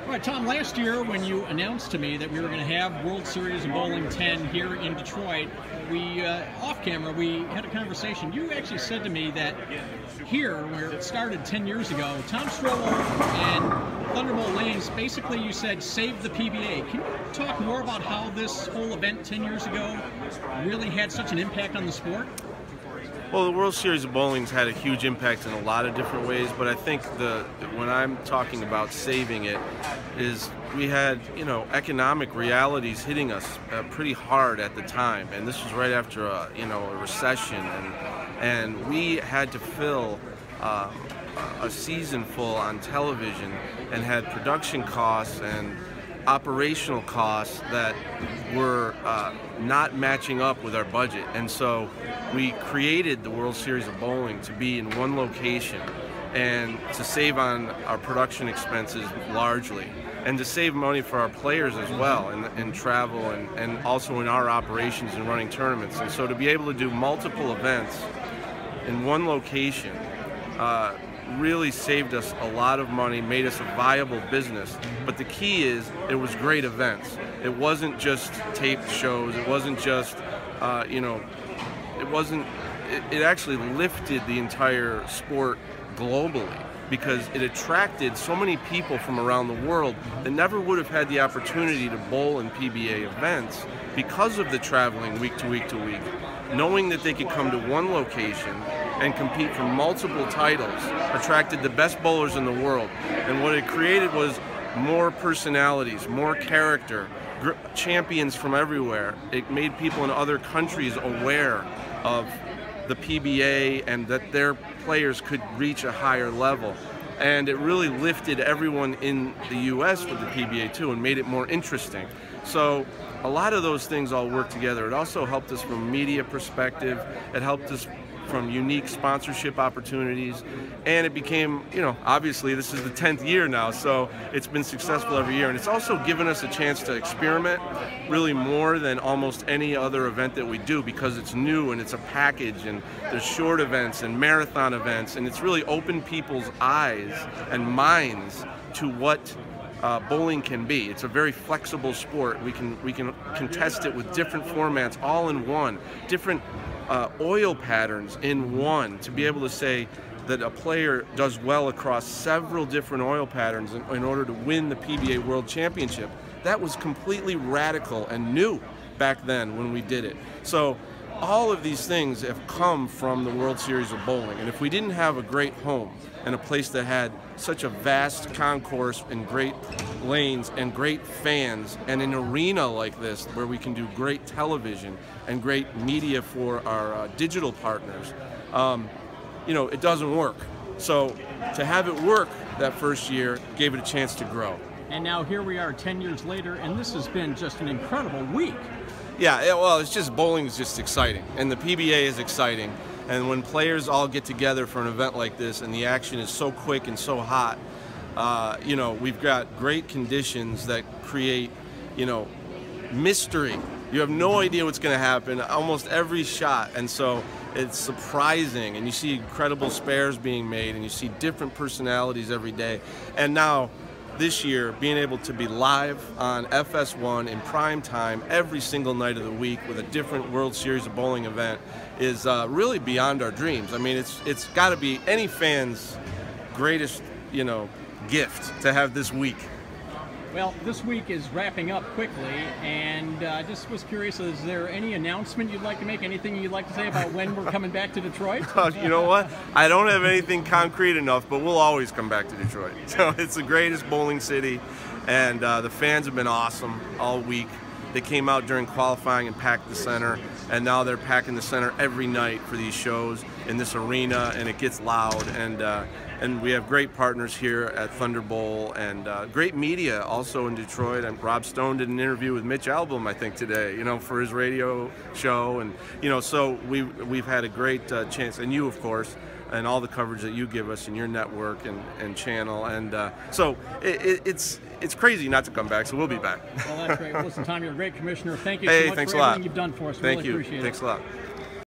All right, Tom, last year when you announced to me that we were going to have World Series of Bowling 10 here in Detroit, we, off camera, we had a conversation. You actually said to me that here, where it started 10 years ago, Tom Stroller and Thunderbolt Lanes, basically you said, save the PBA. Can you talk more about how this whole event 10 years ago really had such an impact on the sport? Well, the World Series of Bowling's had a huge impact in a lot of different ways, but I think when I'm talking about saving it is we had, economic realities hitting us pretty hard at the time, and this was right after a recession, and we had to fill a season full on television and had production costs and operational costs that were not matching up with our budget. And so we created the World Series of Bowling to be in one location and to save on our production expenses largely, and to save money for our players as well in travel and also in our operations and running tournaments. And so to be able to do multiple events in one location really saved us a lot of money, made us a viable business. But the key is it was great events. It wasn't just taped shows. It wasn't just, it actually lifted the entire sport globally because it attracted so many people from around the world that never would have had the opportunity to bowl in PBA events because of the traveling week to week to week. Knowing that they could come to one location and compete for multiple titles attracted the best bowlers in the world. And what it created was more personalities, more character, champions from everywhere. It made people in other countries aware of the PBA and that their players could reach a higher level. And it really lifted everyone in the US with the PBA too and made it more interesting. So a lot of those things all work together. It also helped us from a media perspective. It helped us from unique sponsorship opportunities, and it became, obviously this is the 10th year now, so it's been successful every year, and it's also given us a chance to experiment really more than almost any other event that we do because it's new and it's a package, and there's short events and marathon events, and it's really opened people's eyes and minds to what bowling can be. It's a very flexible sport. We can contest it with different formats all in one, different oil patterns in one, to be able to say that a player does well across several different oil patterns in order to win the PBA World Championship. That was completely radical and new back then when we did it. So all of these things have come from the World Series of Bowling, and if we didn't have a great home and a place that had such a vast concourse and great lanes and great fans and an arena like this where we can do great television and great media for our digital partners, it doesn't work. So to have it work that first year gave it a chance to grow. And now here we are 10 years later, and this has been just an incredible week. Yeah, well, it's just, bowling is just exciting, and the PBA is exciting. And when players all get together for an event like this and the action is so quick and so hot, we've got great conditions that create, mystery. You have no idea what's going to happen almost every shot, and so it's surprising, and you see incredible spares being made, and you see different personalities every day. And now, this year, being able to be live on FS1 in prime time every single night of the week with a different World Series of Bowling event is really beyond our dreams. I mean, it's got to be any fan's greatest, gift to have this week. Well, this week is wrapping up quickly, and I just was curious, is there any announcement you'd like to make, anything you'd like to say about when we're coming back to Detroit? You know what? I don't have anything concrete enough, but we'll always come back to Detroit. So it's the greatest bowling city, and the fans have been awesome all week. They came out during qualifying and packed the center, and now they're packing the center every night for these shows in this arena, and it gets loud. And we have great partners here at Thunderbolt and great media also in Detroit. And Rob Stone did an interview with Mitch Albom, I think, today, for his radio show. And, so we've had a great chance, and you, of course, and all the coverage that you give us in your network and channel. And so it's crazy not to come back, so we'll be back. Well, that's great. Well, listen, Tom, you're a great commissioner. Thank you so much for everything you've done for us. Thank really you. Appreciate it. Thanks a lot.